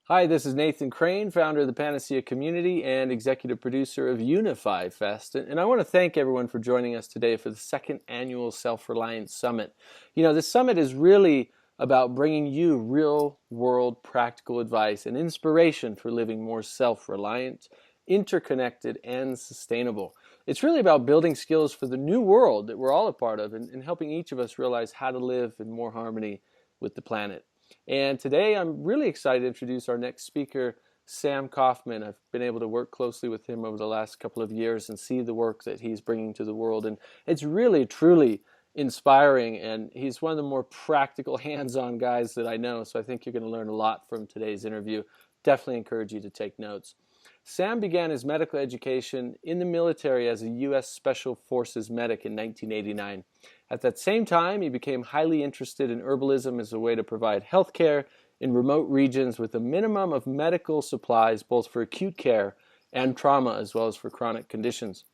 Hi, this is Nathan Crane, founder of the Panacea Community and executive producer of Unify Fest. And I want to thank everyone for joining us today for the second annual Self-Reliance Summit. You know, this summit is really about bringing you real-world practical advice and inspiration for living more self-reliant, interconnected, and sustainable. It's really about building skills for the new world that we're all a part of and helping each of us realize how to live in more harmony with the planet. And today I'm really excited to introduce our next speaker, Sam Coffman. I've been able to work closely with him over the last couple of years and see the work that he's bringing to the world. And it's really, truly inspiring. And he's one of the more practical, hands-on guys that I know. So I think you're going to learn a lot from today's interview. Definitely encourage you to take notes. Sam began his medical education in the military as a U.S. Special Forces medic in 1989. At that same time, he became highly interested in herbalism as a way to provide health care in remote regions with a minimum of medical supplies, both for acute care and trauma, as well as for chronic conditions.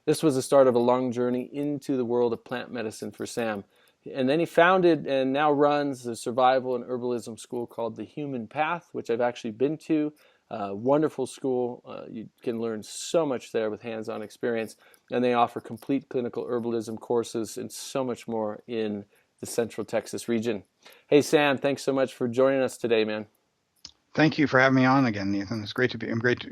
This was the start of a long journey into the world of plant medicine for Sam. And then he founded and now runs the survival and herbalism school called The Human Path, which I've actually been to. Wonderful school. You can learn so much there with hands-on experience, and they offer complete clinical herbalism courses and so much more in the Central Texas region. Hey Sam, thanks so much for joining us today, man. Thank you for having me on again, Nathan. It's great to be.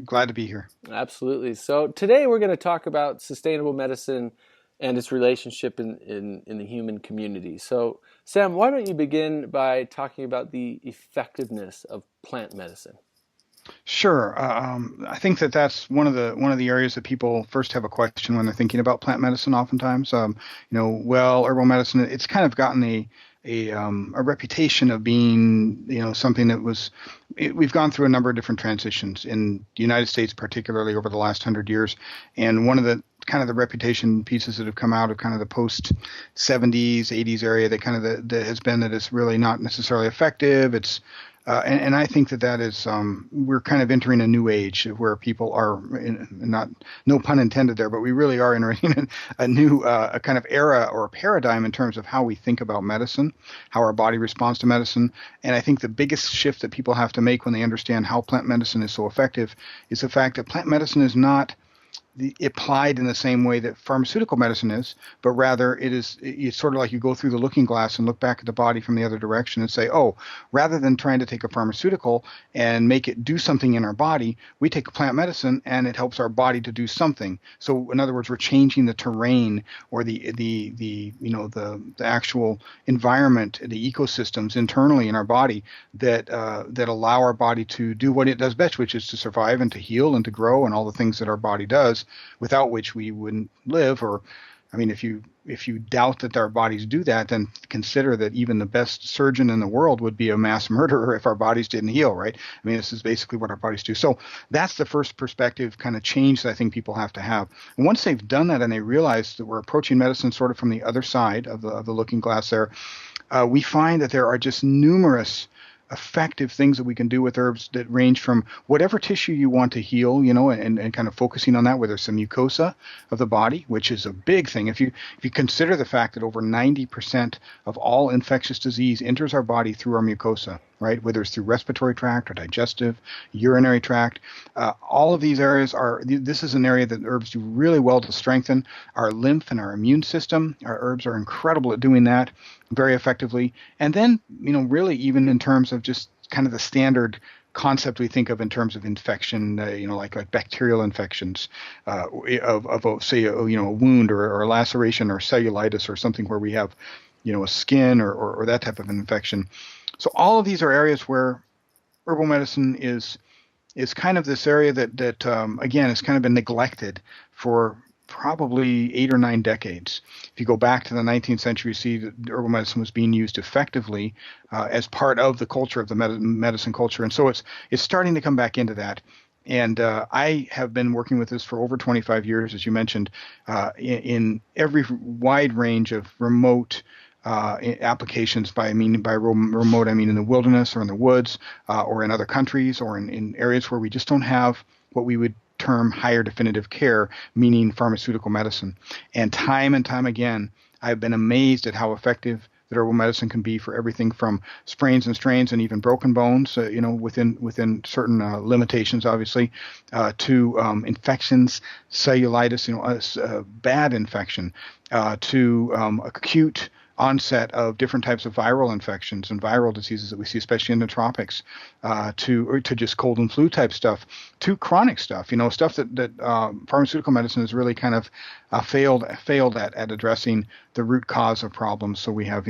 Glad to be here. Absolutely. So today we're going to talk about sustainable medicine and its relationship in the human community. So Sam, why don't you begin by talking about the effectiveness of plant medicine? Sure. I think that's one of the areas that people first have a question when they're thinking about plant medicine. Oftentimes, herbal medicine, it's kind of gotten a reputation of being, something that we've gone through a number of different transitions in the United States, particularly over the last 100 years. And one of the kind of the reputation pieces that have come out of kind of the post 70s, 80s area that kind of that has been that it's really not necessarily effective. It's and I think that is we're kind of entering a new age where people are not, no pun intended there, but we really are entering a new a kind of era or a paradigm in terms of how we think about medicine, how our body responds to medicine. And I think the biggest shift that people have to make when they understand how plant medicine is so effective is the fact that plant medicine is not applied in the same way that pharmaceutical medicine is, but rather it's sort of like you go through the looking glass and look back at the body from the other direction and say, oh, rather than trying to take a pharmaceutical and make it do something in our body, we take a plant medicine and it helps our body to do something. So in other words, we're changing the terrain or the actual environment, the ecosystems internally in our body that allow our body to do what it does best, which is to survive and to heal and to grow and all the things that our body does, without which we wouldn't live. Or, I mean, if you doubt that our bodies do that, then consider that even the best surgeon in the world would be a mass murderer if our bodies didn't heal, right? I mean, this is basically what our bodies do. So that's the first perspective kind of change that I think people have to have. And once they've done that and they realize that we're approaching medicine sort of from the other side of the looking glass there, we find that there are just numerous effective things that we can do with herbs that range from whatever tissue you want to heal, and kind of focusing on that, whether it's the mucosa of the body, which is a big thing. If you consider the fact that over 90% of all infectious disease enters our body through our mucosa, right? Whether it's through respiratory tract or digestive, urinary tract, all of these areas this is an area that herbs do really well to strengthen our lymph and our immune system. Our herbs are incredible at doing that very effectively. And then, really even in terms of just kind of the standard concept we think of in terms of infection, like bacterial infections of say, a wound or a laceration or cellulitis or something where we have, a skin or that type of an infection. So all of these are areas where herbal medicine is kind of this area that again, has kind of been neglected for probably 8 or 9 decades. If you go back to the 19th century, you see that herbal medicine was being used effectively as part of the culture of the medicine culture. And so it's starting to come back into that. And I have been working with this for over 25 years, as you mentioned, in every wide range of remote applications. By remote, I mean in the wilderness or in the woods or in other countries or in areas where we just don't have what we would term higher definitive care, meaning pharmaceutical medicine. And time again, I've been amazed at how effective that herbal medicine can be for everything from sprains and strains and even broken bones, within certain limitations, obviously, to infections, cellulitis, bad infection, to acute onset of different types of viral infections and viral diseases that we see, especially in the tropics, to just cold and flu type stuff, to chronic stuff, stuff that pharmaceutical medicine has really kind of failed at addressing the root cause of problems. So we have,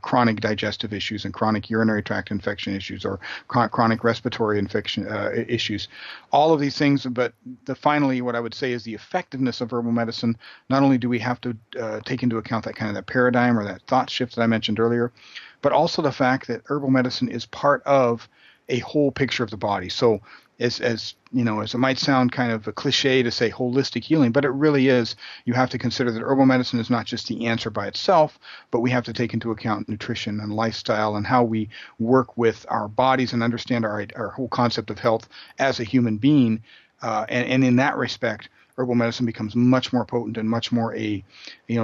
chronic digestive issues and chronic urinary tract infection issues, or chronic respiratory infection issues. All of these things, but finally, what I would say is the effectiveness of herbal medicine. Not only do we have to take into account that paradigm or that thought shift that I mentioned earlier, but also the fact that herbal medicine is part of a whole picture of the body. So as it might sound kind of a cliche to say holistic healing, but it really is. You have to consider that herbal medicine is not just the answer by itself, but we have to take into account nutrition and lifestyle and how we work with our bodies and understand our whole concept of health as a human being. And in that respect, herbal medicine becomes much more potent and much more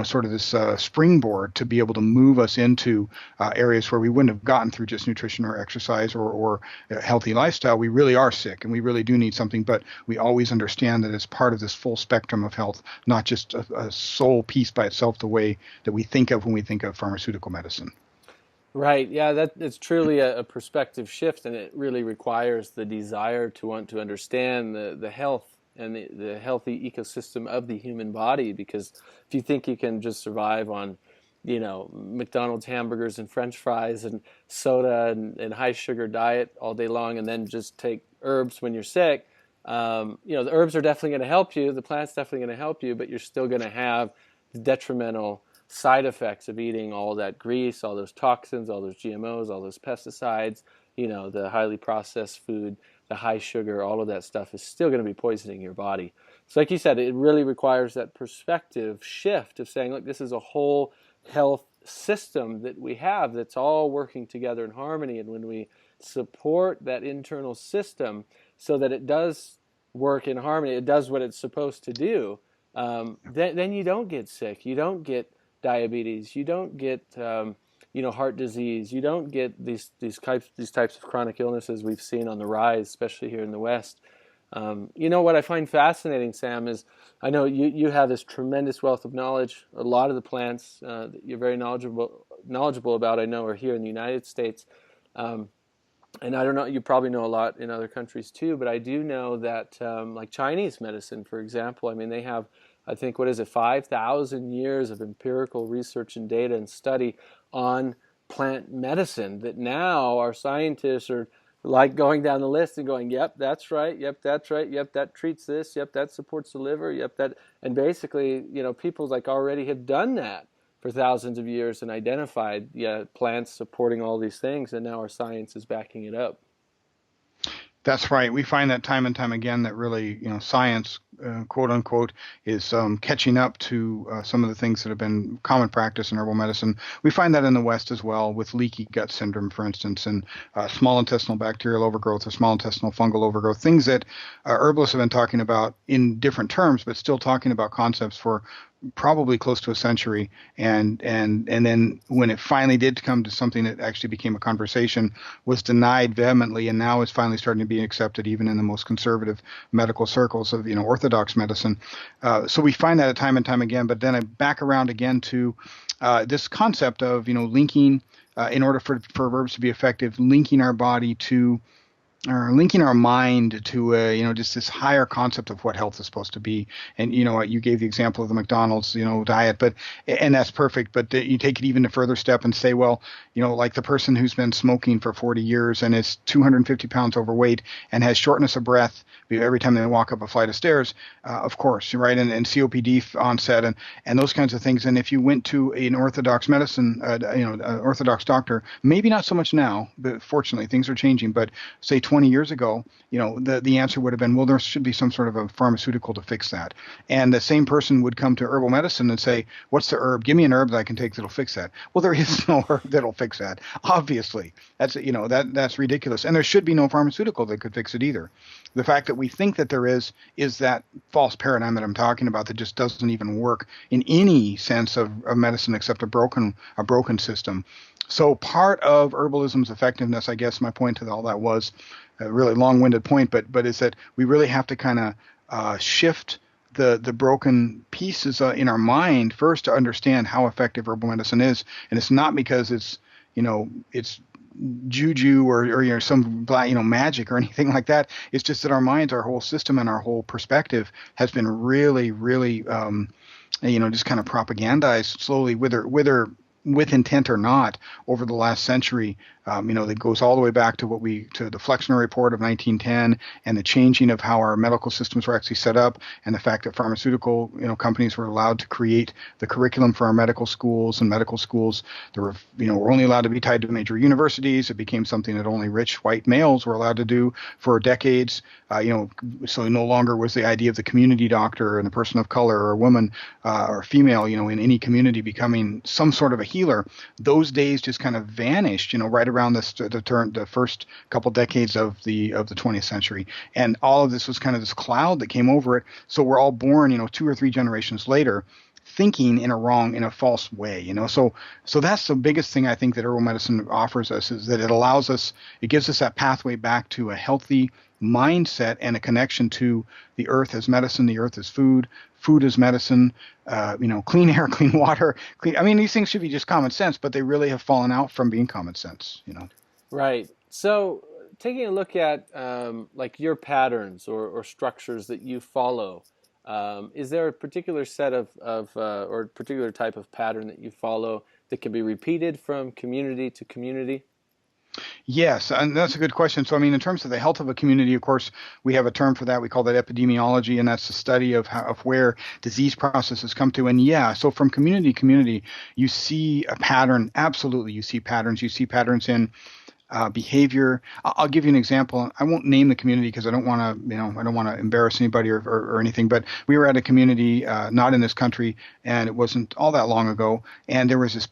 sort of this springboard to be able to move us into areas where we wouldn't have gotten through just nutrition or exercise or a healthy lifestyle. We really are sick and we really do need something, but we always understand that it's part of this full spectrum of health, not just a sole piece by itself, the way that we think of when we think of pharmaceutical medicine. Right. Yeah, it's truly a perspective shift, and it really requires the desire to want to understand the health and the healthy ecosystem of the human body. Because if you think you can just survive on, McDonald's hamburgers and French fries and soda and high sugar diet all day long, and then just take herbs when you're sick, the herbs are definitely going to help you. The plant's definitely going to help you, but you're still going to have the detrimental side effects of eating all that grease, all those toxins, all those GMOs, all those pesticides, the highly processed food, the high sugar, all of that stuff is still going to be poisoning your body. So like you said, it really requires that perspective shift of saying, look, this is a whole health system that we have that's all working together in harmony. And when we support that internal system so that it does work in harmony, it does what it's supposed to do, then you don't get sick. You don't get diabetes. You don't get heart disease. You don't get these types of chronic illnesses we've seen on the rise, especially here in the West. What I find fascinating, Sam, is I know you have this tremendous wealth of knowledge. A lot of the plants that you're very knowledgeable about, I know, are here in the United States. And I don't know, you probably know a lot in other countries too, but I do know that like Chinese medicine, for example, I mean, they have, I think, 5,000 years of empirical research and data and study on plant medicine that now our scientists are like going down the list and going, yep, that's right, yep, that's right, yep, that treats this, yep, that supports the liver, yep, that, and basically, people like already have done that for thousands of years and identified, plants supporting all these things, and now our science is backing it up. That's right. We find that time and time again that really, science, quote unquote, is catching up to some of the things that have been common practice in herbal medicine. We find that in the West as well with leaky gut syndrome, for instance, and small intestinal bacterial overgrowth or small intestinal fungal overgrowth, things that herbalists have been talking about in different terms, but still talking about concepts for probably close to a century, and then when it finally did come to something that actually became a conversation, was denied vehemently, and now is finally starting to be accepted even in the most conservative medical circles of orthodox medicine. So we find that time and time again. But then I back around again to this concept of linking, in order for herbs to be effective, linking our body to, or linking our mind to just this higher concept of what health is supposed to be. And you gave the example of the McDonald's diet, and that's perfect. But you take it even a further step and say, well, like the person who's been smoking for 40 years and is 250 pounds overweight and has shortness of breath every time they walk up a flight of stairs, of course, right, and COPD onset and those kinds of things. And if you went to an orthodox an orthodox doctor, maybe not so much now, but fortunately things are changing. But say 20 years ago, the answer would have been, well, there should be some sort of a pharmaceutical to fix that. And the same person would come to herbal medicine and say, what's the herb? Give me an herb that I can take that'll fix that. Well, there is no herb that'll fix that. Obviously, that's ridiculous. And there should be no pharmaceutical that could fix it either. The fact that we think that there is that false paradigm that I'm talking about that just doesn't even work in any sense of medicine except a broken system. So part of herbalism's effectiveness, I guess my point to all that was a really long-winded point, but is that we really have to kind of shift the broken pieces in our mind first to understand how effective herbal medicine is. And it's not because it's juju or some magic or anything like that. It's just that our minds, our whole system, and our whole perspective has been really, really, just kind of propagandized slowly, whether with intent or not, over the last century. That goes all the way back to the Flexner Report of 1910 and the changing of how our medical systems were actually set up, and the fact that pharmaceutical companies were allowed to create the curriculum for our medical schools, and medical schools were only allowed to be tied to major universities. It became something that only rich white males were allowed to do for decades. So no longer was the idea of the community doctor and the person of color or a woman or female, in any community becoming some sort of a healer. Those days just kind of vanished, right around the first couple decades of the 20th century, and all of this was kind of this cloud that came over it. So we're all born, 2 or 3 generations later, thinking in a false way, So that's the biggest thing I think that herbal medicine offers us, is that it gives us that pathway back to a healthy mindset and a connection to the earth as medicine, the earth as food as medicine, clean air, clean water, these things should be just common sense, but they really have fallen out from being common sense, Right. So taking a look at like your patterns or structures that you follow, is there a particular set of or particular type of pattern that you follow that can be repeated from community to community? Yes, and that's a good question. So, in terms of the health of a community, of course, we have a term for that. We call that epidemiology, and that's the study of where disease processes come to. And so from community to community, you see a pattern. Absolutely, you see patterns. You see patterns in behavior. I'll give you an example. I won't name the community because I don't want to embarrass anybody or anything. But we were at a community, not in this country, and it wasn't all that long ago. And there was this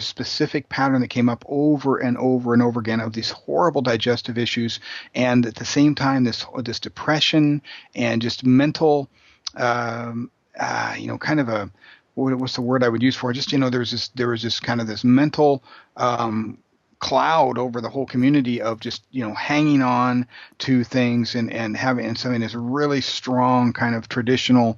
specific pattern that came up over and over and over again of these horrible digestive issues, and at the same time, this depression and just mental, kind of a what's the word I would use for it? Just there was this kind of this mental cloud over the whole community of just hanging on to things and having something this really strong kind of traditional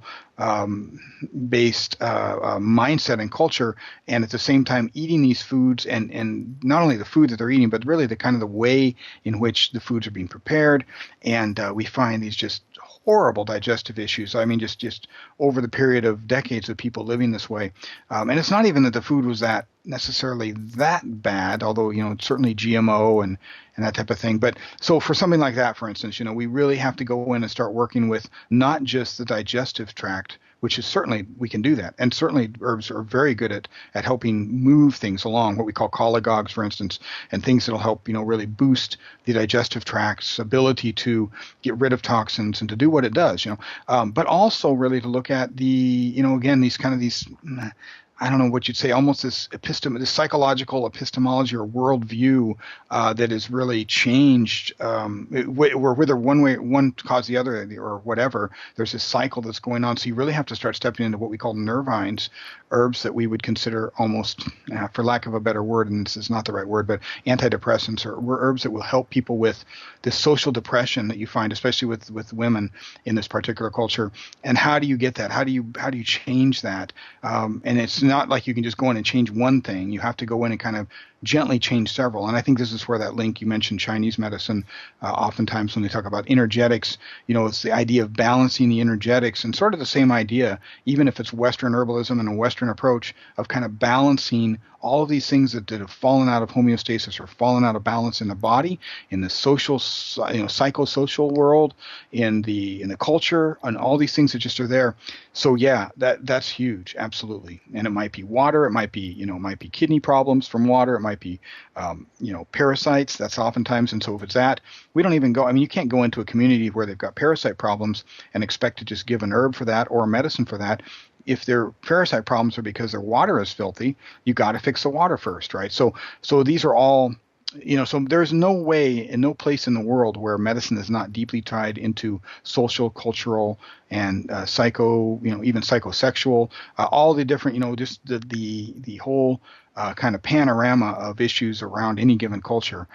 based mindset and culture, and at the same time eating these foods and not only the food that they're eating, but really the kind of the way in which the foods are being prepared, and we find these just horrible digestive issues. Just over the period of decades of people living this way. And it's not even that the food was that necessarily that bad, although, certainly GMO and that type of thing. But so for something like that, for instance, we really have to go in and start working with not just the digestive tract, which is certainly, we can do that. And certainly herbs are very good at helping move things along, what we call cholagogues, for instance, and things that'll help, really boost the digestive tract's ability to get rid of toxins and to do what it does, but also really to look at again, these I don't know what you'd say, almost this psychological epistemology or worldview that has really changed, where whether one caused the other or whatever, there's this cycle that's going on. So you really have to start stepping into what we call nervines, herbs that we would consider almost, for lack of a better word, and this is not the right word, but antidepressants, or herbs that will help people with this social depression that you find, especially with women in this particular culture. And how do you get that? How do you change that? And it's not like you can just go in and change one thing. You have to go in and kind of gently change several. And I think this is where that link, you mentioned Chinese medicine, oftentimes when they talk about energetics, it's the idea of balancing the energetics, and sort of the same idea, even if it's Western herbalism and a Western approach of kind of balancing all of these things that have fallen out of homeostasis or fallen out of balance in the body, in the social, psychosocial world, in the culture, and all these things that just are there. So that's huge, absolutely. And it might be water, it might be kidney problems from water, it might might be, parasites. That's oftentimes, and so if it's that, we don't even go. I mean, you can't go into a community where they've got parasite problems and expect to just give an herb for that or a medicine for that. If their parasite problems are because their water is filthy, you got to fix the water first, right? So these are all, so there's no way and no place in the world where medicine is not deeply tied into social, cultural, and psycho, even psychosexual, all the different, just the whole kind of panorama of issues around any given culture.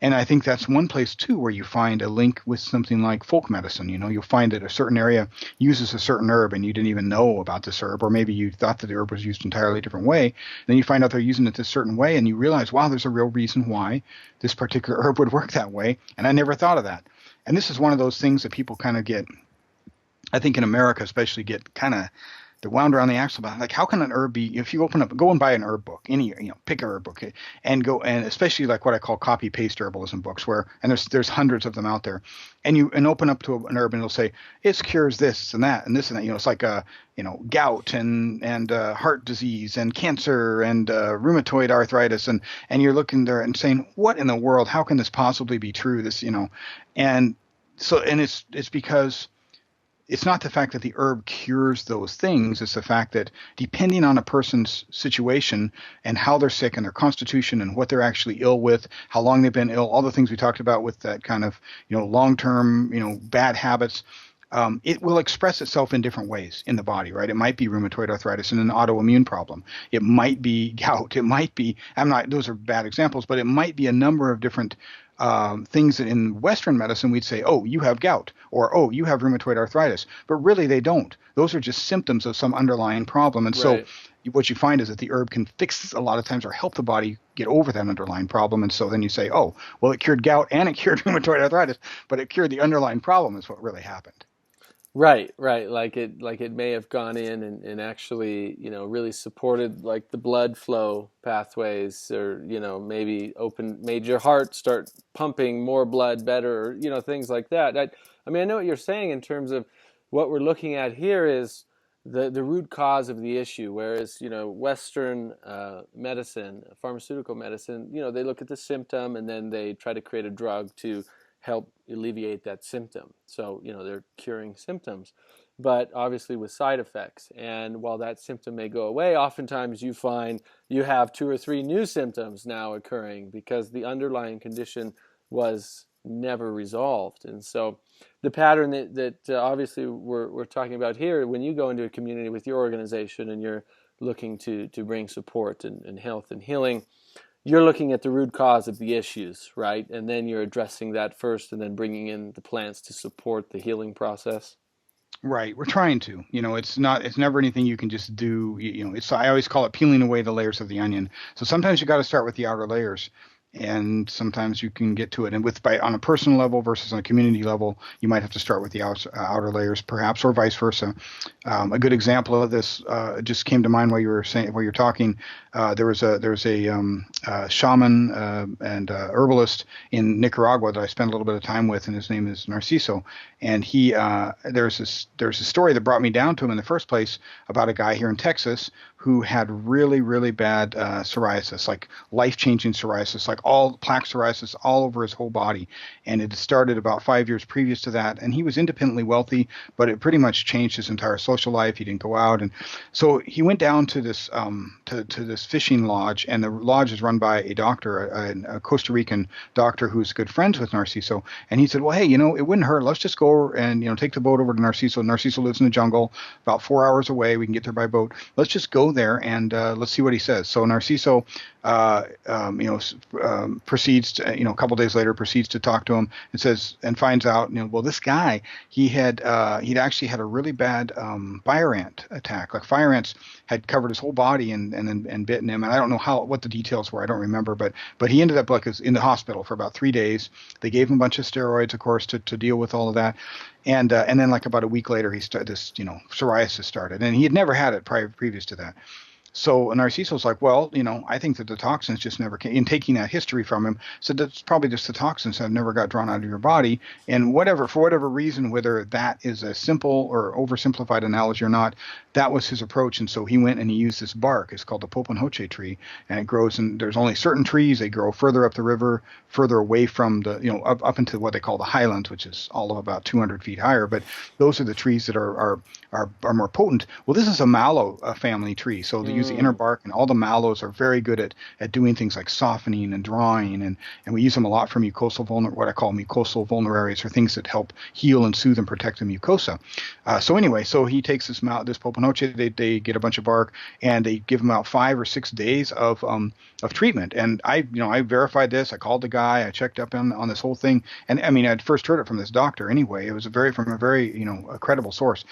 And I think that's one place too where you find a link with something like folk medicine. You'll find that a certain area uses a certain herb and you didn't even know about this herb, or maybe you thought that the herb was used entirely a different way. Then you find out they're using it this certain way and you realize, wow, there's a real reason why this particular herb would work that way. And I never thought of that. And this is one of those things that people kind of get, I think in America especially, get kind of, they're wound around the axle about, like, how can an herb be, if you go and buy an herb book, pick a herb book, and go, and especially like what I call copy paste herbalism books, and there's hundreds of them out there, and open up to an herb and it'll say it cures this and that and this and that, it's like gout and heart disease and cancer and rheumatoid arthritis, and you're looking there and saying, what in the world, how can this possibly be true? And so, and it's because it's not the fact that the herb cures those things. It's the fact that depending on a person's situation and how they're sick and their constitution and what they're actually ill with, how long they've been ill, all the things we talked about with that kind of, long-term, bad habits, it will express itself in different ways in the body, right? It might be rheumatoid arthritis and an autoimmune problem. It might be gout. It might be, those are bad examples, but it might be a number of different things that in Western medicine we'd say, oh, you have gout, or oh, you have rheumatoid arthritis, but really they don't. Those are just symptoms of some underlying problem. And Right. so what you find is that the herb can fix a lot of times or help the body get over that underlying problem. And so then you say, oh, well, it cured gout and it cured rheumatoid arthritis, but it cured the underlying problem is what really happened. Right, right. Like it may have gone in and actually, really supported like the blood flow pathways, or, maybe made your heart start pumping more blood better, or, things like that. I mean, I know what you're saying in terms of what we're looking at here is the root cause of the issue, whereas, Western medicine, pharmaceutical medicine, they look at the symptom and then they try to create a drug to help alleviate that symptom. So, they're curing symptoms, but obviously with side effects. And while that symptom may go away, oftentimes you find you have 2 or 3 new symptoms now occurring because the underlying condition was never resolved. And so the pattern that obviously we're talking about here, when you go into a community with your organization and you're looking to bring support and health and healing, you're looking at the root cause of the issues, right? And then you're addressing that first and then bringing in the plants to support the healing process. Right. We're trying to, it's never anything you can just do. I always call it peeling away the layers of the onion. So sometimes you got to start with the outer layers, and sometimes you can get to it. And on a personal level versus on a community level, you might have to start with the outer layers, perhaps, or vice versa. A good example of this just came to mind while you're talking. There was a shaman and herbalist in Nicaragua that I spent a little bit of time with, and his name is Narciso. And there's a story that brought me down to him in the first place about a guy here in Texas who had really, really bad psoriasis, like life-changing psoriasis, like all plaque psoriasis all over his whole body. And it started about 5 years previous to that. And he was independently wealthy, but it pretty much changed his entire social life. He didn't go out. And so he went down to this to this fishing lodge, and the lodge is run by a doctor, a Costa Rican doctor who's good friends with Narciso. And he said, well, hey, it wouldn't hurt. Let's just go and, take the boat over to Narciso. Narciso lives in the jungle about 4 hours away. We can get there by boat. Let's just go there and let's see what he says. So Narciso, proceeds to, a couple days later, proceeds to talk to him and finds out, well, this guy, he'd actually had a really bad fire ant attack. Like fire ants had covered his whole body and bitten him. And I don't know what the details were. I don't remember, but he ended up in the hospital for about 3 days. They gave him a bunch of steroids, of course, to deal with all of that. And then like about a week later, this psoriasis started, and he had never had it previous to that. So Narciso's like, well, I think that the toxins just never came. In taking that history from him, said that's probably just the toxins that never got drawn out of your body. And for whatever reason, whether that is a simple or oversimplified analogy or not, that was his approach. And so he went and he used this bark. It's called the Poponhoche tree, and it grows. And there's only certain trees. They grow further up the river, further away from the, up into what they call the highlands, which is all of about 200 feet higher. But those are the trees that are more potent. Well, this is a mallow family tree, so they use the inner Mm. bark, and all the mallows are very good at doing things like softening and drawing, and we use them a lot for what I call mucosal vulneraries, or things that help heal and soothe and protect the mucosa. So anyway, so he takes this Poponhoche, they get a bunch of bark, and they give him about 5 or 6 days of treatment. And I verified this. I called the guy. I checked up on this whole thing, and I mean, I'd first heard it from this doctor anyway. It was from a very a credible source.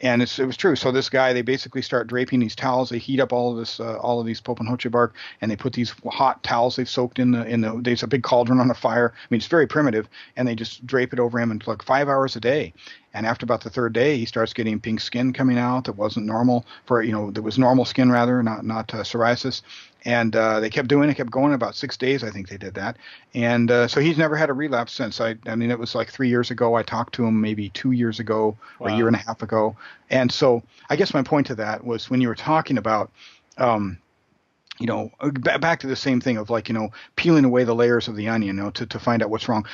And it was true. So this guy, they basically start draping these towels. They heat up all of these Poponhoche bark, and they put these hot towels they've soaked there's a big cauldron on a fire. I mean, it's very primitive, and they just drape it over him and like 5 hours a day. And after about the third day, he starts getting pink skin coming out that wasn't normal that was normal skin rather, not psoriasis. And they kept doing it, kept going. About 6 days, I think they did that. And so he's never had a relapse since. I mean, it was like 3 years ago. I talked to him maybe 2 years ago or a year Wow. and a half ago. And so I guess my point to that was when you were talking about, back to the same thing of like, peeling away the layers of the onion, to find out what's wrong.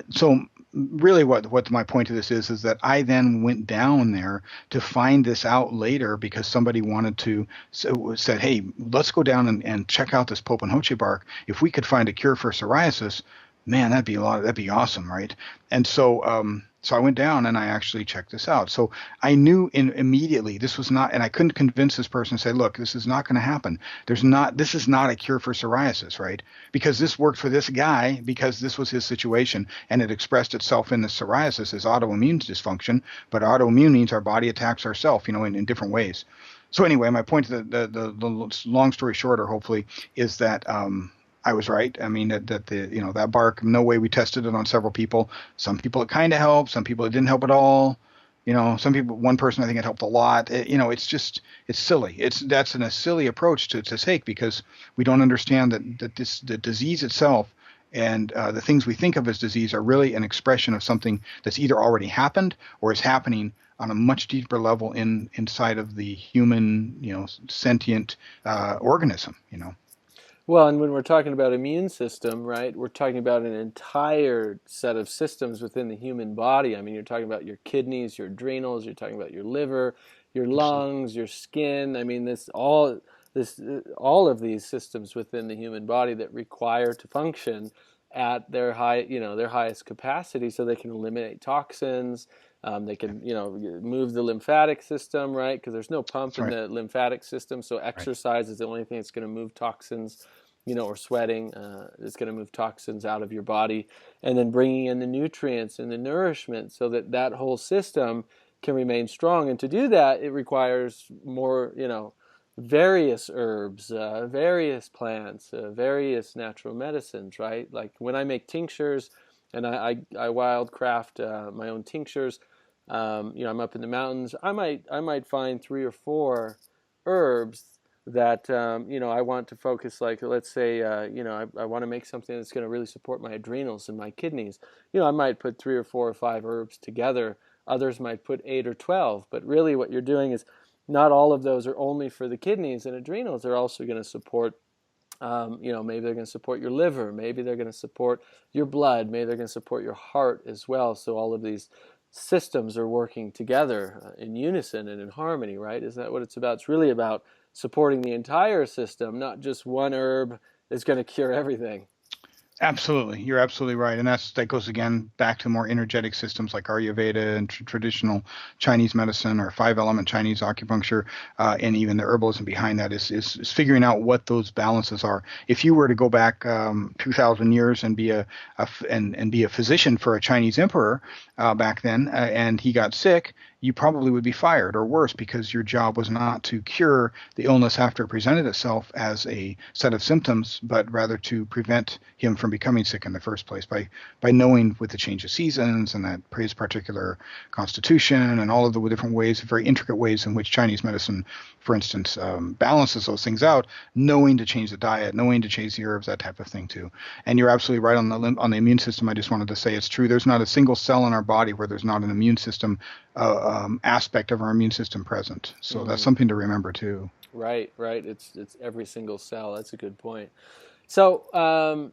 So really what my point to this is that I then went down there to find this out later because somebody said, hey, let's go down and check out this Poponhoche bark. If we could find a cure for psoriasis, man, that'd be awesome, right? And so I went down and I actually checked this out. So I knew immediately this was not, and I couldn't convince this person to say, look, this is not going to happen. This is not a cure for psoriasis, right? Because this worked for this guy because this was his situation, and it expressed itself in the psoriasis as autoimmune dysfunction. But autoimmune means our body attacks ourselves, in different ways. So anyway, my point, the long story shorter, hopefully, is that I was right. I mean that bark. No way. We tested it on several people. Some people it kind of helped. Some people it didn't help at all. Some people. One person I think it helped a lot. It's silly. That's a silly approach to take because we don't understand that the disease itself and the things we think of as disease are really an expression of something that's either already happened or is happening on a much deeper level inside of the human, sentient organism. Well, and when we're talking about immune system, right, we're talking about an entire set of systems within the human body. I mean, you're talking about your kidneys, your adrenals, you're talking about your liver, your Absolutely. lungs, your skin. I mean, this all of these systems within the human body that require to function at their highest capacity, so they can eliminate toxins. They can, move the lymphatic system, right? Because there's no pump That's in right. the lymphatic system, so Right. exercise is the only thing that's going to move toxins, or sweating is going to move toxins out of your body, and then bringing in the nutrients and the nourishment so that that whole system can remain strong. And to do that, it requires more, various herbs, various plants, various natural medicines, right? Like when I make tinctures and I wildcraft my own tinctures, I'm up in the mountains. I might find three or four herbs that I want to focus. Like let's say I want to make something that's going to really support my adrenals and my kidneys. I might put three or four or five herbs together. Others might put 8 or 12. But really, what you're doing is not all of those are only for the kidneys and adrenals. They're also going to support maybe they're going to support your liver, maybe they're going to support your blood, maybe they're going to support your heart as well. So all of these systems are working together in unison and in harmony, right? Isn't that what it's about? It's really about supporting the entire system, not just one herb is going to cure everything. Absolutely, you're absolutely right, and that goes again back to more energetic systems like Ayurveda and traditional Chinese medicine or five-element Chinese acupuncture, and even the herbalism behind that is figuring out what those balances are. If you were to go back 2,000 years and be a physician for a Chinese emperor back then, and he got sick, you probably would be fired or worse because your job was not to cure the illness after it presented itself as a set of symptoms, but rather to prevent him from becoming sick in the first place by knowing with the change of seasons and that his particular constitution and all of the different ways, very intricate ways in which Chinese medicine, for instance, balances those things out, knowing to change the diet, knowing to change the herbs, that type of thing too. And you're absolutely right on the immune system. I just wanted to say it's true. There's not a single cell in our body where there's not an immune system aspect of our immune system present. So that's Mm. something to remember too. Right, right. It's every single cell. That's a good point. So,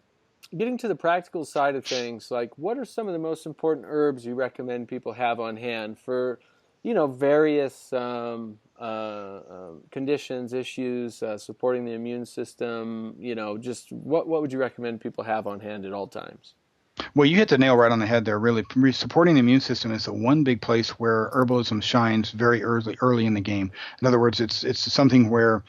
getting to the practical side of things, like what are some of the most important herbs you recommend people have on hand for, various conditions, issues, supporting the immune system? Just what would you recommend people have on hand at all times? Well, you hit the nail right on the head there. Really, supporting the immune system is the one big place where herbalism shines very early in the game. In other words, it's something where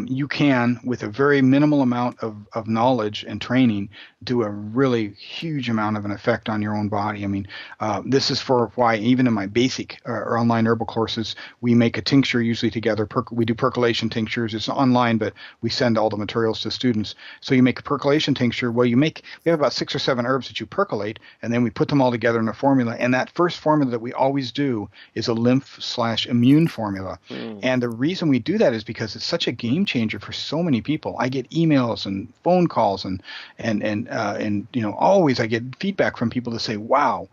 you can, with a very minimal amount of knowledge and training, do a really huge amount of an effect on your own body. I mean, this is for why even in my basic or online herbal courses, we make a tincture usually together. We do percolation tinctures. It's online, but we send all the materials to students. So you make a percolation tincture. Well, we have about 6 or 7 herbs that you percolate, and then we put them all together in a formula. And that first formula that we always do is a lymph/immune formula. Mm. And the reason we do that is because it's such a game changer for so many people. I get emails and phone calls and always I get feedback from people to say, wow,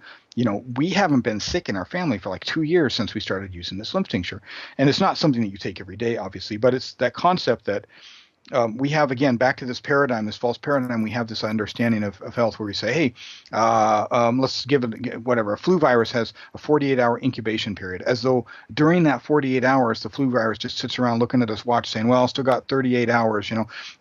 we haven't been sick in our family for like 2 years since we started using this lymph tincture. And it's not something that you take every day, obviously, but it's that concept that we have, again, back to this paradigm, this false paradigm, we have this understanding of health where we say, hey, let's give it whatever. A flu virus has a 48-hour incubation period, as though during that 48 hours, the flu virus just sits around looking at his watch saying, well, I still got 38 hours.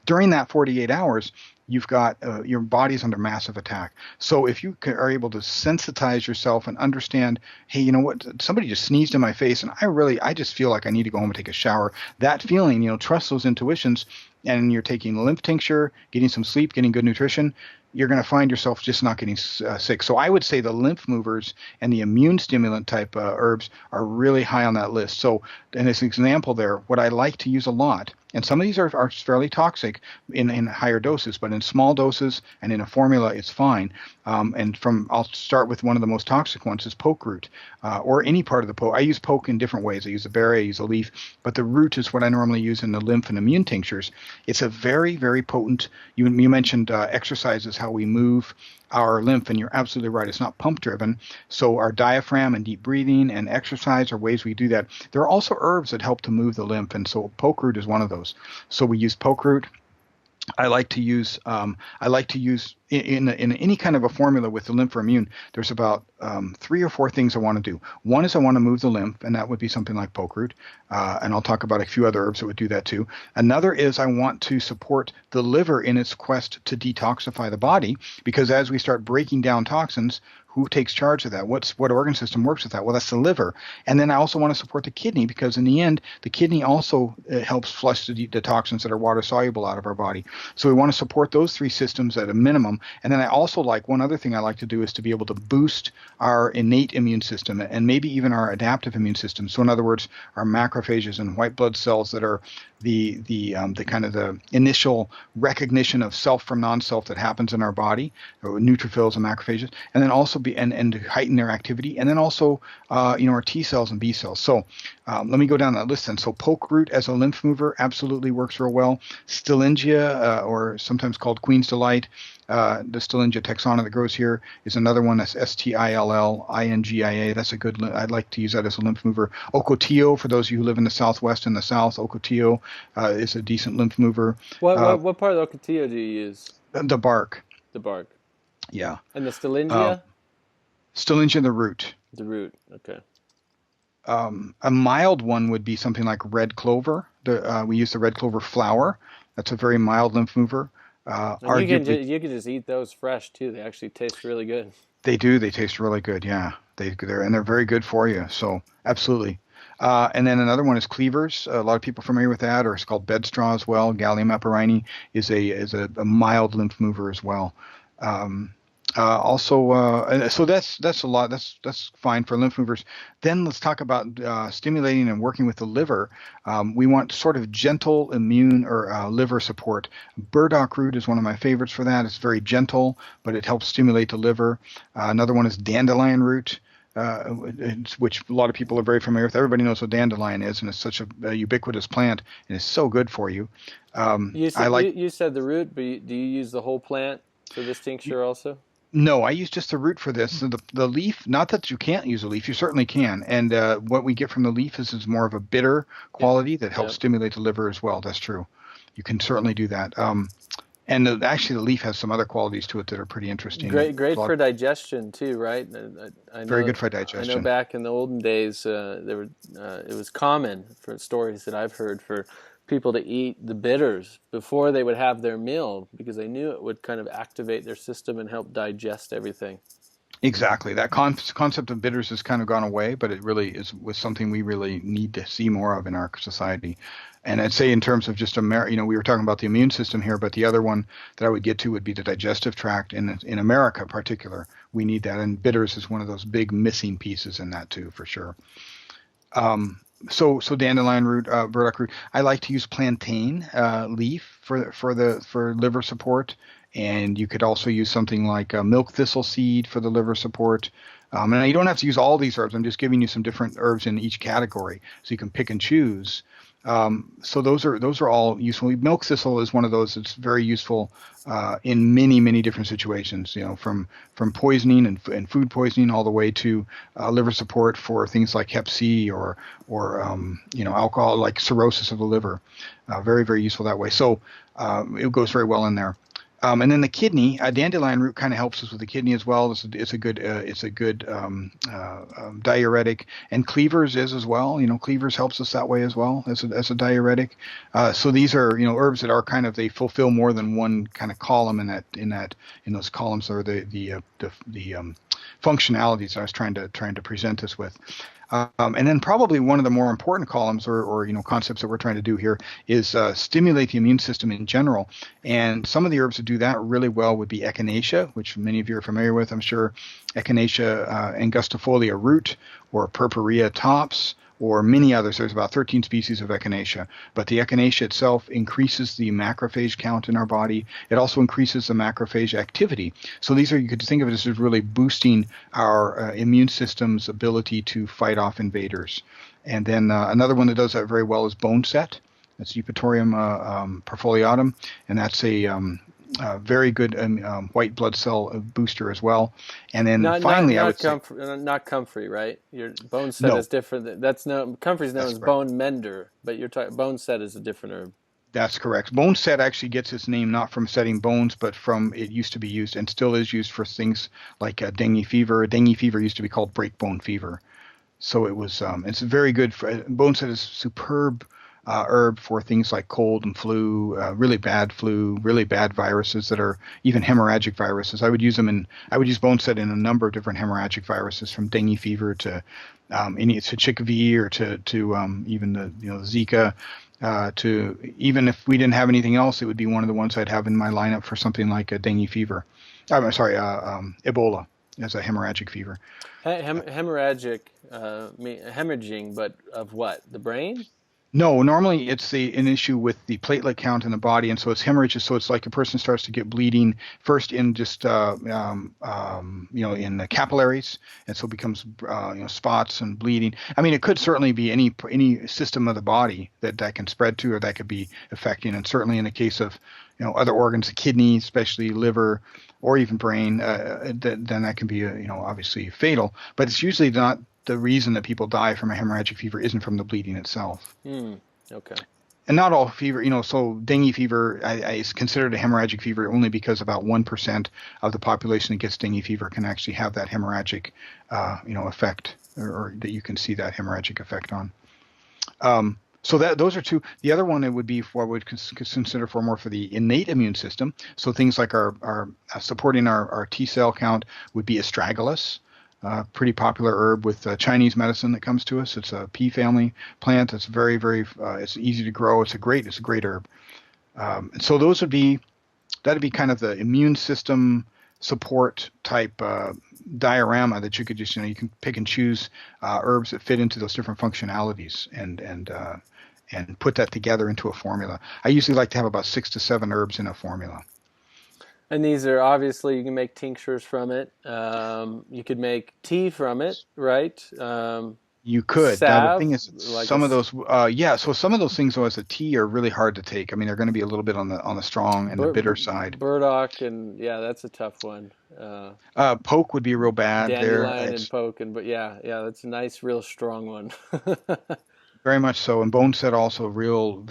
During that 48 hours, you've got your body's under massive attack. So if you are able to sensitize yourself and understand, hey, you know what, somebody just sneezed in my face and I just feel like I need to go home and take a shower. That feeling, trust those intuitions, and you're taking a lymph tincture, getting some sleep, getting good nutrition, you're going to find yourself just not getting sick. So I would say the lymph movers and the immune stimulant type herbs are really high on that list. So, and as an example there, what I like to use a lot, and some of these are fairly toxic in higher doses, but in small doses and in a formula, it's fine. I'll start with one of the most toxic ones is poke root, or any part of the poke. I use poke in different ways. I use the berry, I use the leaf, but the root is what I normally use in the lymph and immune tinctures. It's a very, very potent. You mentioned exercises, how we move our lymph, and you're absolutely right. It's not pump driven. So our diaphragm and deep breathing and exercise are ways we do that. There are also herbs that help to move the lymph, and so poke root is one of those. So we use poke root. I like to use in any kind of a formula with the lymph or immune. There's about 3 or 4 things I want to do. One is I want to move the lymph, and that would be something like poke root. And I'll talk about a few other herbs that would do that too. Another is I want to support the liver in its quest to detoxify the body, because as we start breaking down toxins, who takes charge of that? What organ system works with that? Well, that's the liver. And then I also want to support the kidney, because in the end, the kidney also helps flush the toxins that are water soluble out of our body. So we want to support those 3 systems at a minimum. And then I also one other thing I like to do is to be able to boost our innate immune system and maybe even our adaptive immune system. So in other words, our macrophages and white blood cells that are the kind of the initial recognition of self from non-self that happens in our body, or neutrophils and macrophages, and then also and to heighten their activity, and then also our T cells and B cells. So let me go down that list then. So poke root as a lymph mover absolutely works real well. Stillingia, or sometimes called Queen's Delight, the Stillingia texana that grows here is another one. That's Stillingia. That's a good. I'd like to use that as a lymph mover. Ocotillo, for those of you who live in the Southwest and the South, Ocotillo is a decent lymph mover. What part of the ocotillo do you use? The bark. The bark. Yeah. And the Stillingia? Stillingia, the root. The root. Okay. A mild one would be something like red clover. We use the red clover flower. That's a very mild lymph mover. You can just eat those fresh too. They actually taste really good. They do. They taste really good. Yeah, they're very good for you. So absolutely. And then another one is cleavers. A lot of people are familiar with that, or it's called bedstraw as well. Gallium apirini is a mild lymph mover as well. So that's a lot. That's fine for lymph movers. Then let's talk about stimulating and working with the liver. We want sort of gentle immune or liver support. Burdock root is one of my favorites for that. It's very gentle, but it helps stimulate the liver. Another one is dandelion root. Which a lot of people are very familiar with. Everybody knows what dandelion is, and it's such a ubiquitous plant, and it's so good for you. You I said like you said the root, but do you use the whole plant for this tincture also? No, I use just the root for this. So the leaf, not that you can't use a leaf, you certainly can. And what we get from the leaf is more of a bitter Yeah. quality that helps Yeah. stimulate the liver as well. That's true. You can certainly do that. Actually, the leaf has some other qualities to it that are pretty interesting. Great for digestion too, right? Very good for I know digestion. back in the olden days, it was common for stories that I've heard for people to eat the bitters before they would have their meal because they knew it would kind of activate their system and help digest everything. Exactly. That concept of bitters has kind of gone away, but it really is was something we really need to see more of in our society. And I'd say in terms of just we were talking about the immune system here, but the other one that I would get to would be the digestive tract. In America, in particular, we need that, and bitters is one of those big missing pieces in that too, for sure. Um, so dandelion root, burdock root. I like to use plantain leaf for liver support, and you could also use something like milk thistle seed for the liver support. And you don't have to use all these herbs. I'm just giving you some different herbs in each category, so you can pick and choose. So those are all useful. Milk thistle is one of those that's very useful in many different situations. From poisoning and food poisoning all the way to liver support for things like Hep C or alcohol like cirrhosis of the liver. Very useful that way. So it goes very well in there. And then the kidney, dandelion root kind of helps us with the kidney as well. It's a good diuretic, and cleavers is as well. Cleavers helps us that way as well as a diuretic. So these are herbs that are kind of they fulfill more than one kind of column in those columns or the functionalities I was trying to present this with. And then probably one of the more important columns or concepts that we're trying to do here is stimulate the immune system in general. And some of the herbs that do that really well would be echinacea, which many of you are familiar with, I'm sure. Echinacea angustifolia root or purpurea tops or many others. There's about 13 species of echinacea. But the echinacea itself increases the macrophage count in our body. It also increases the macrophage activity. So you could think of it as really boosting our immune system's ability to fight off invaders. And then another one that does that very well is bone set. That's Eupatorium perfoliatum, and that's a very good white blood cell booster as well. And then finally, I would say Not comfrey, right? Your bone set no. is different. That's no comfrey is known That's as correct. bone mender, but you're talking bone set is a different herb. That's correct. Bone set actually gets its name not from setting bones, but from it used to be used and still is used for things like dengue fever. Dengue fever used to be called breakbone fever. So it's very good for bone set is superb herb for things like cold and flu, really bad viruses that are even hemorrhagic viruses. I would use bone set in a number of different hemorrhagic viruses from dengue fever to to chikungunya or to even the Zika. To even if we didn't have anything else, it would be one of the ones I'd have in my lineup for something like a dengue fever. I'm sorry, Ebola as a hemorrhagic fever. Hemorrhagic, hemorrhaging, but of what? The brain? No, normally it's an issue with the platelet count in the body, and so it's hemorrhages. So it's like a person starts to get bleeding first in just in the capillaries, and so it becomes spots and bleeding. I mean, it could certainly be any system of the body that can spread to, or that could be affecting. And certainly in the case of other organs, the kidney, especially liver, or even brain, then that can be obviously fatal. But it's usually not the reason that people die from a hemorrhagic fever isn't from the bleeding itself. Okay. And not all fever, so dengue fever is considered a hemorrhagic fever only because about 1% of the population that gets dengue fever can actually have that hemorrhagic, effect, or that you can see that hemorrhagic effect on. So those are two. The other one it would be what would consider for more for the innate immune system. So things like our supporting our T cell count would be astragalus. Pretty popular herb with Chinese medicine that comes to us. It's a pea family plant. It's very it's easy to grow. It's a great herb. And so that'd be kind of the immune system support type diorama that you could just, you can pick and choose herbs that fit into those different functionalities and put that together into a formula. I usually like to have about 6 to 7 herbs in a formula. And these are obviously, you can make tinctures from it. You could make tea from it, right? You could. Now the Salve, thing is, like a some of those, yeah. So some of those things, though, as a tea, are really hard to take. I mean, they're going to be a little bit on the strong and the bitter side. burdock, and yeah, that's a tough one. Poke would be real bad there. Dandelion and It's poke, and but yeah, that's a nice, real strong one. very much so. And bone set also real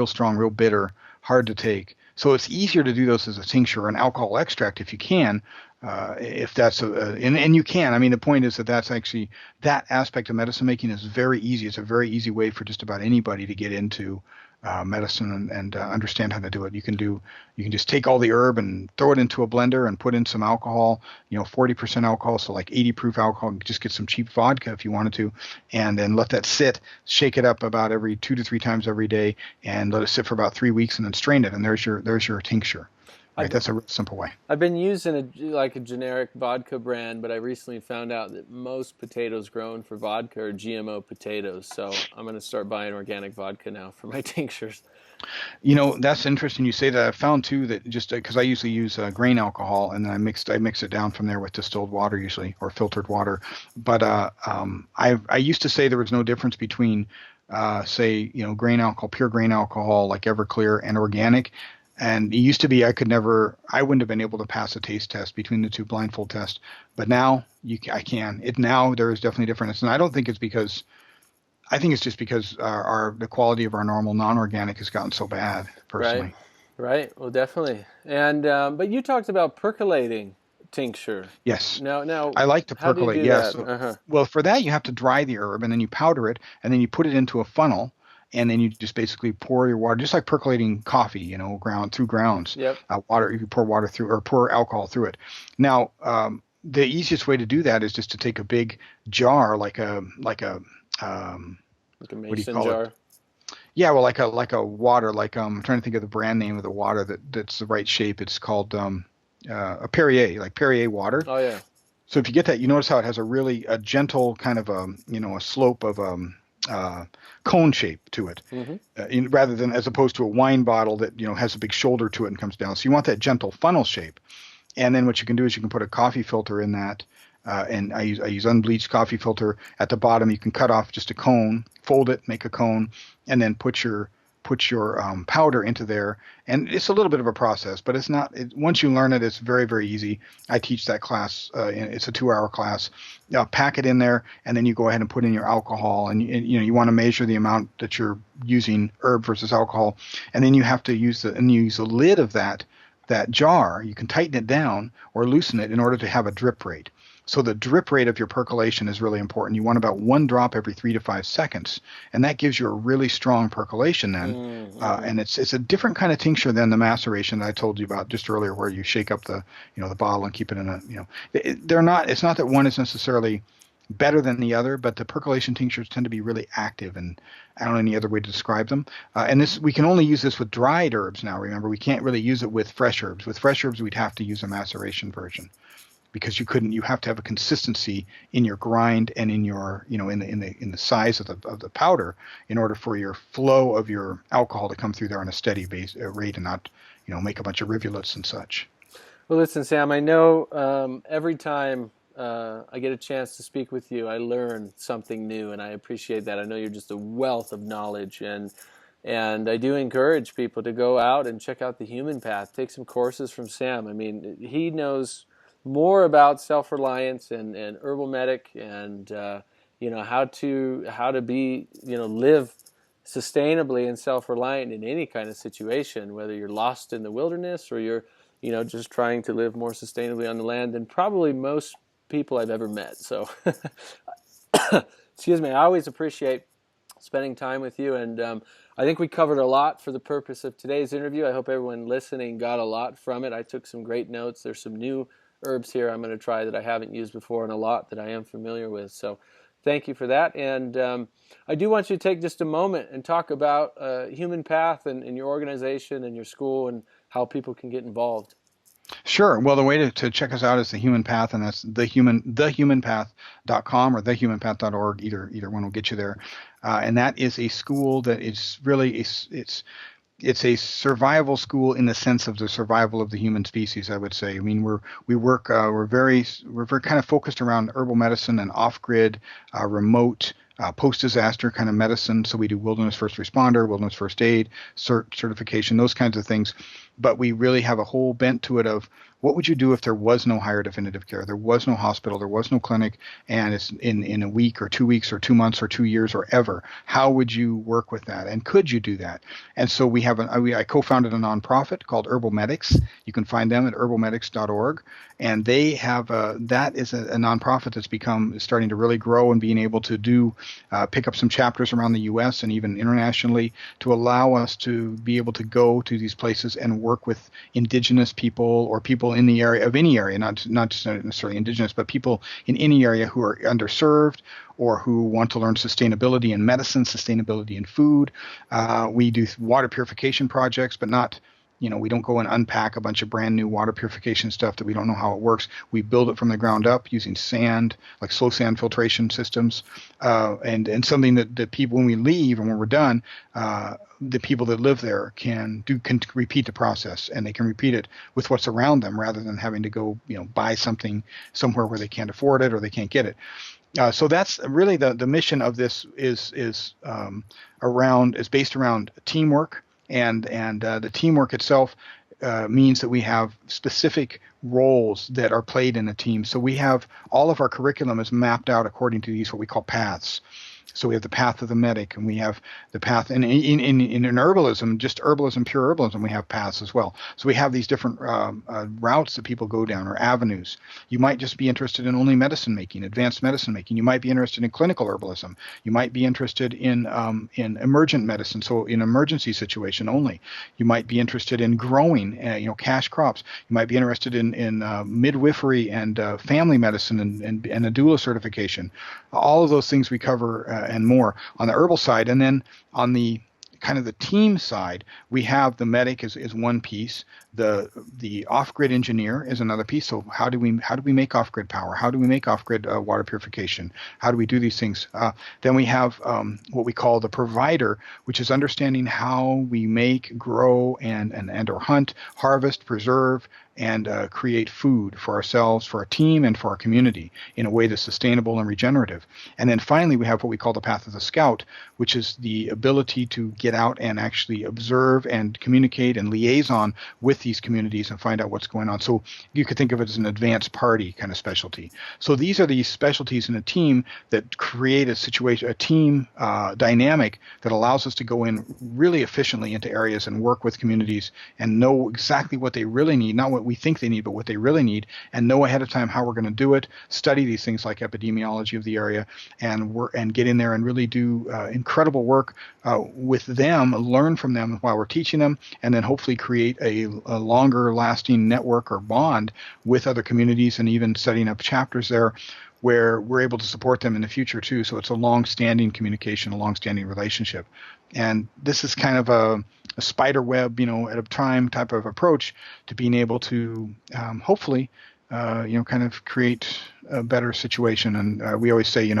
strong, real bitter, hard to take. So it's easier to do those as a tincture or an alcohol extract if you can, if that's and you can. I mean, the point is that that's actually that aspect of medicine making is very easy. It's a very easy way for just about anybody to get into medicine and understand how to do it. You can just take all the herb and throw it into a blender and put in some alcohol, 40% alcohol, so like 80 proof alcohol. Just get some cheap vodka if you wanted to, and then let that sit. Shake it up about every 2 to 3 times every day, and let it sit for about 3 weeks, and then strain it. And there's your tincture. Right, I've that's a real simple way. I've been using a generic vodka brand, but I recently found out that most potatoes grown for vodka are GMO potatoes. So I'm going to start buying organic vodka now for my tinctures. That's interesting you say that. I found too that just because I usually use grain alcohol and then I mix it down from there with distilled water usually or filtered water. But I used to say there was no difference between say grain alcohol, pure grain alcohol like Everclear and organic. And it used to be I wouldn't have been able to pass a taste test between the two blindfold tests. But now I can. Now there is definitely a difference, and I think it's just because the quality of our normal non-organic has gotten so bad, Right, personally. right. Well, definitely. And but you talked about percolating tincture. Yes, Now, I like to how do you percolate. do Yes. that? So, well, for that you have to dry the herb and then you powder it and then you put it into a funnel and then you just basically pour your water, just like percolating coffee, ground through grounds. Yep. Water, you pour water through or pour alcohol through it. Now, the easiest way to do that is just to take a big jar, Like a what do you mason call it? jar. Yeah, well, like a water, I'm trying to think of the brand name of the water that's the right shape. It's called a Perrier, like Perrier water. Oh yeah. So if you get that, you notice how it has a gentle kind of a slope of uh, cone shape to it, Mm-hmm. rather than as opposed to a wine bottle that has a big shoulder to it and comes down. So you want that gentle funnel shape. And then what you can do is you can put a coffee filter in that, and I use unbleached coffee filter at the bottom. You can cut off just a cone, fold it, make a cone, and then put your powder into there. And it's a little bit of a process, but it's not. Once you learn it, it's very very easy. I teach that class. It's a 2-hour class. Pack it in there, and then you go ahead and put in your alcohol, and you want to measure the amount that you're using herb versus alcohol, and then you have to use the lid of that jar. You can tighten it down or loosen it in order to have a drip rate. So the drip rate of your percolation is really important. You want about 1 drop every 3 to 5 seconds, and that gives you a really strong percolation then. Mm-hmm. And it's a different kind of tincture than the maceration that I told you about just earlier, where you shake up the bottle and keep it in they're not. It's not that one is necessarily better than the other, but the percolation tinctures tend to be really active, and I don't know any other way to describe them. And we can only use this with dried herbs now. Remember, we can't really use it with fresh herbs. With fresh herbs, we'd have to use a maceration version because you have to have a consistency in your grind and in your in the size of the powder in order for your flow of your alcohol to come through there on a steady rate and not make a bunch of rivulets and such. Well, listen, Sam. I know every time I get a chance to speak with you, I learn something new, and I appreciate that. I know you're just a wealth of knowledge, and I do encourage people to go out and check out the Human Path. Take some courses from Sam. I mean, he knows more about self-reliance and herbal medic and how to be live sustainably and self-reliant in any kind of situation, whether you're lost in the wilderness or you're just trying to live more sustainably on the land than probably most people I've ever met. So excuse me, I always appreciate spending time with you, and I think we covered a lot for the purpose of today's interview. I hope everyone listening got a lot from it. I took some great notes. There's some new herbs here I'm going to try that I haven't used before, and a lot that I am familiar with. So thank you for that. And I do want you to take just a moment and talk about Human Path and your organization and your school and how people can get involved. Sure. Well, the way to check us out is the Human Path, and that's thehumanpath.com or thehumanpath.org. Either one will get you there. And that is a school that is really it's a survival school in the sense of the survival of the human species, I would say. I mean, we're very kind of focused around herbal medicine and off-grid, remote, post-disaster kind of medicine. So we do wilderness first responder, wilderness first aid, certification, those kinds of things. But we really have a whole bent to it of what would you do if there was no higher definitive care? There was no hospital, there was no clinic, and it's in a week or 2 weeks or 2 months or 2 years or ever. How would you work with that? And could you do that? And so I co-founded a nonprofit called Herbal Medics. You can find them at herbalmedics.org. And they have that is a nonprofit that's starting to really grow and being able to pick up some chapters around the U.S. and even internationally to allow us to be able to go to these places and work with indigenous people or people in the area of any area, not just necessarily indigenous, but people in any area who are underserved or who want to learn sustainability in medicine, sustainability in food. We do water purification projects, but not, we don't go and unpack a bunch of brand new water purification stuff that we don't know how it works. We build it from the ground up using sand, like slow sand filtration systems, and something that people, when we leave and when we're done, the people that live there can repeat the process, and they can repeat it with what's around them rather than having to go, buy something somewhere where they can't afford it or they can't get it. So that's really the mission of this is based around teamwork, and the teamwork itself means that we have specific roles that are played in a team. So we have all of our curriculum is mapped out according to these what we call paths. So we have the path of the medic, and we have the path in herbalism, just herbalism, pure herbalism. We have paths as well. So we have these different routes that people go down, or avenues. You might just be interested in only medicine making, advanced medicine making. You might be interested in clinical herbalism. You might be interested in emergent medicine, so in emergency situation only. You might be interested in growing, cash crops. You might be interested in midwifery and family medicine and a doula certification. All of those things we cover and more on the herbal side. And then on the kind of the team side, we have the medic is one piece. The off-grid engineer is another piece. So how do we make off-grid power? How do we make off-grid water purification? How do we do these things? Then we have what we call the provider, which is understanding how we make, grow, and or hunt, harvest, preserve, and create food for ourselves, for our team, and for our community in a way that's sustainable and regenerative. And then finally, we have what we call the path of the scout, which is the ability to get out and actually observe and communicate and liaison with these communities and find out what's going on. So you could think of it as an advanced party kind of specialty. So these are these specialties in a team that create a team dynamic that allows us to go in really efficiently into areas and work with communities and know exactly what they really need, not what we think they need, but what they really need, and know ahead of time how we're going to do it, study these things like epidemiology of the area, and get in there and really do incredible work with them, learn from them while we're teaching them, and then hopefully create a longer lasting network or bond with other communities, and even setting up chapters there where we're able to support them in the future too. So it's a long-standing communication, a long-standing relationship. And this is kind of a spider web, at a time type of approach to being able to hopefully, kind of create a better situation. And we always say,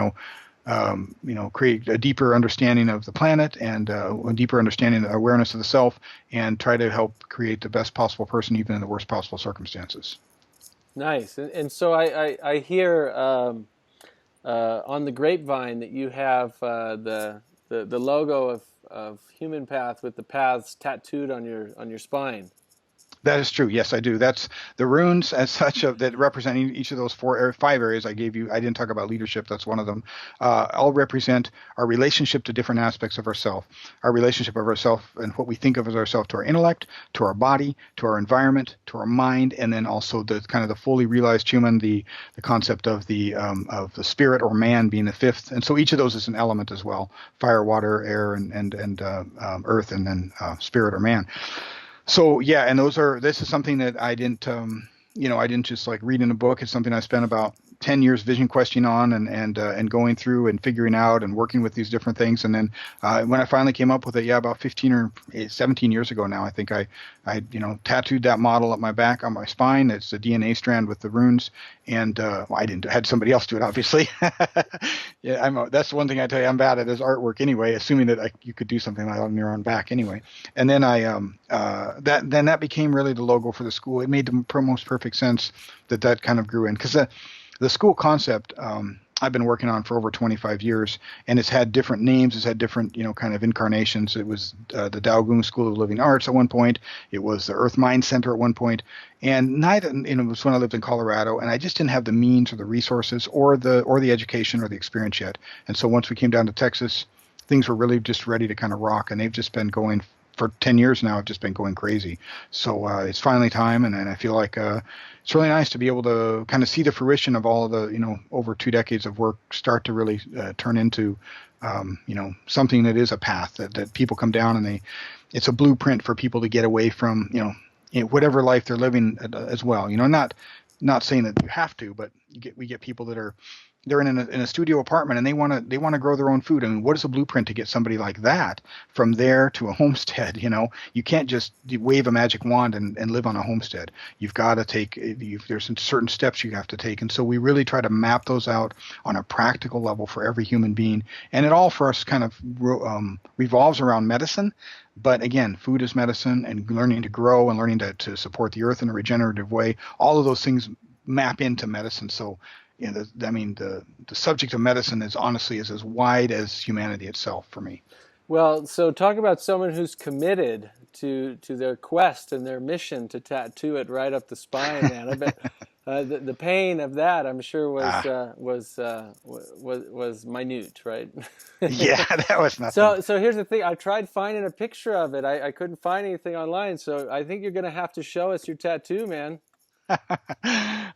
create a deeper understanding of the planet and a deeper understanding, awareness of the self, and try to help create the best possible person, even in the worst possible circumstances. Nice. And so I hear on the grapevine that you have the logo of Human Path with the paths tattooed on your spine. That is true. Yes, I do. That's the runes as such that represent each of those five areas I gave you. I didn't talk about leadership. That's one of them. All represent our relationship to different aspects of ourself, our relationship of ourself and what we think of as ourself, to our intellect, to our body, to our environment, to our mind, and then also the kind of the fully realized human, the concept of the spirit or man being the fifth. And so each of those is an element as well: fire, water, air, and earth, and then spirit or man. So yeah, and this is something that I didn't, I didn't just like read in a book. It's something I spent about 10 years vision questing on and going through and figuring out and working with these different things. And then when I finally came up with it, yeah, about 15 or 17 years ago now, I think I tattooed that model up my back on my spine. It's a DNA strand with the runes. And well, I didn't, I had somebody else do it, obviously. Yeah, that's one thing I tell you, I'm bad at is artwork anyway, assuming that you could do something like that on your own back anyway. And then that became really the logo for the school. It made the most perfect sense that kind of grew in, because the school concept I've been working on for over 25 years, and it's had different names. It's had different, kind of incarnations. It was the Daogung School of Living Arts at one point. It was the Earth Mind Center at one point, and neither, it was when I lived in Colorado, and I just didn't have the means or the resources or the education or the experience yet. And so once we came down to Texas, things were really just ready to kind of rock, and they've just been going for 10 years now. I've just been going crazy. So it's finally time, and I feel like it's really nice to be able to kind of see the fruition of all of the, over 2 decades of work start to really turn into, something that is a path that people come down, and it's a blueprint for people to get away from, whatever life they're living as well. Not saying that you have to, but we get people that they're in a studio apartment, and they want to grow their own food. I mean, what is a blueprint to get somebody like that from there to a homestead? You can't just wave a magic wand and live on a homestead. You've got to there's some certain steps you have to take. And so we really try to map those out on a practical level for every human being. And it all for us kind of revolves around medicine. But again, food is medicine, and learning to grow and learning to support the earth in a regenerative way. All of those things map into medicine. So, the subject of medicine is honestly as wide as humanity itself for me. Well, so talk about someone who's committed to their quest and their mission to tattoo it right up the spine, man. I bet the pain of that, I'm sure, was minute, right? Yeah, that was nothing. So here's the thing. I tried finding a picture of it. I couldn't find anything online. So I think you're gonna have to show us your tattoo, man.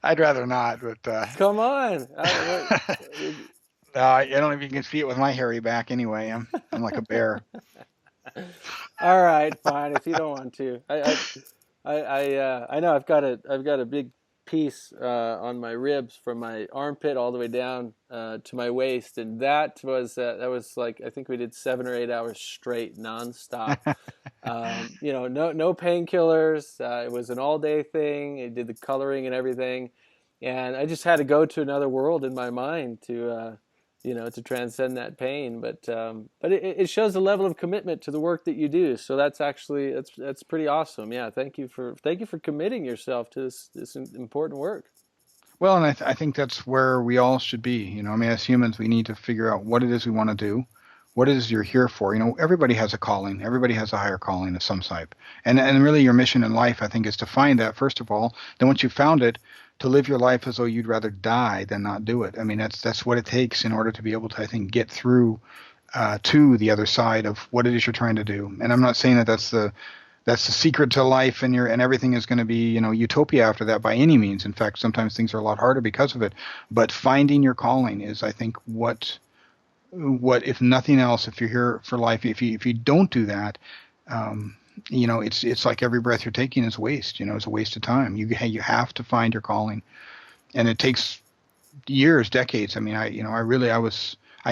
I'd rather not, but Come on. I don't know if you can see it with my hairy back. Anyway, I'm like a bear. All right, fine. If you don't want to, I know I've got a big piece on my ribs from my armpit all the way down to my waist, and that was like, I think we did 7 or 8 hours straight, nonstop. No painkillers. It was an all day thing. It did the coloring and everything, and I just had to go to another world in my mind to transcend that pain. But it shows the level of commitment to the work that you do. So that's pretty awesome. Yeah, thank you for committing yourself to this important work. Well, and I think that's where we all should be. As humans, we need to figure out what it is we want to do, what it is you're here for. Everybody has a calling. Everybody has a higher calling of some type. And really your mission in life, I think, is to find that, first of all. Then once you've found it, to live your life as though you'd rather die than not do it. I mean, that's what it takes in order to be able to, I think, get through to the other side of what it is you're trying to do. And I'm not saying that that's the secret to life, and everything is going to be, utopia after that by any means. In fact, sometimes things are a lot harder because of it. But finding your calling is, I think, what if nothing else, if you're here for life, if you don't do that, it's like every breath you're taking is waste. It's a waste of time. You have to find your calling, and it takes years, decades. I mean, I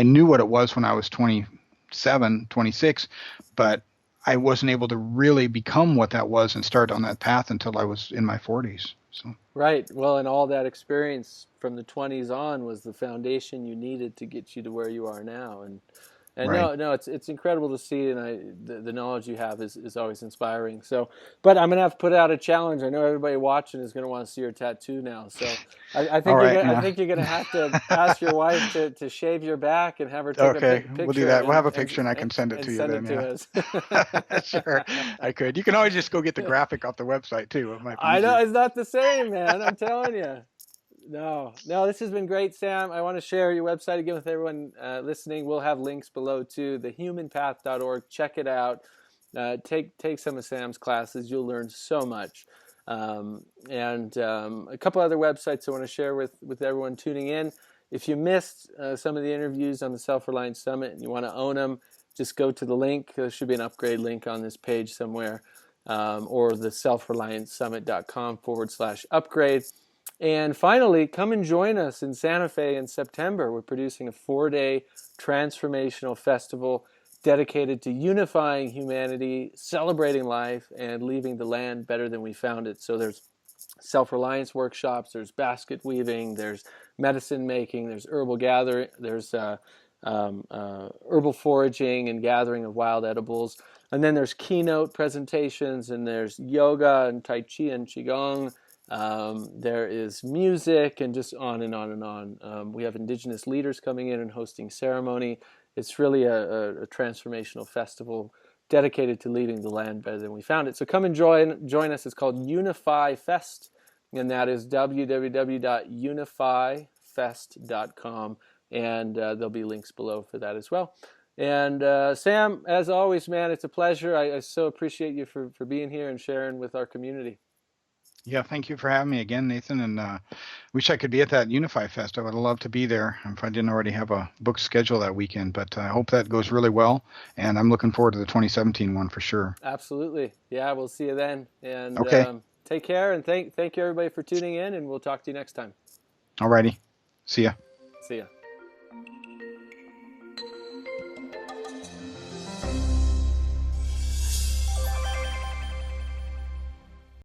knew what it was when I was 27, 26, but I wasn't able to really become what that was and start on that path until I was in my 40s. So. Right. Well, and all that experience from the 20s on was the foundation you needed to get you to where you are now. And Right. no, it's incredible to see, and the knowledge you have is always inspiring. So, but I'm gonna have to put out a challenge. I know everybody watching is gonna want to see your tattoo now. So, I All think right. I Yeah. think you're gonna have to ask your wife to shave your back and have her take a Okay. We'll do picture that. We'll have and a picture, and I can send it to you send then. it to Yeah. us. Sure. I could. You can always just go get the graphic off the website too. It might be I know easier. it's not the same, man. I'm telling you. No, this has been great, Sam. I want to share your website again with everyone listening. We'll have links below too, thehumanpath.org. Check it out. Take some of Sam's classes. You'll learn so much. And a couple other websites I want to share with everyone tuning in. If you missed some of the interviews on the Self-Reliance Summit and you want to own them, just go to the link. There should be an upgrade link on this page somewhere, or the selfreliancesummit.com/upgrade. And finally, come and join us in Santa Fe in September. We're producing a 4-day transformational festival dedicated to unifying humanity, celebrating life, and leaving the land better than we found it. So there's self-reliance workshops, there's basket weaving, there's medicine making, there's herbal gathering, there's herbal foraging and gathering of wild edibles. And then there's keynote presentations, and there's yoga and tai chi and qigong. There is music, and just on and on and on. We have indigenous leaders coming in and hosting ceremony. It's really a transformational festival dedicated to leaving the land better than we found it. So come and join us. It's called Unify Fest, and that is www.unifyfest.com, and there'll be links below for that as well. And Sam, as always, man, it's a pleasure. I so appreciate you for being here and sharing with our community. Yeah, thank you for having me again, Nathan. And wish I could be at that Unify Fest. I would love to be there if I didn't already have a book schedule that weekend. But I hope that goes really well. And I'm looking forward to the 2017 one for sure. Absolutely. Yeah, we'll see you then. And Okay. take care, and thank you everybody for tuning in, and we'll talk to you next time. Alrighty. See ya. See ya.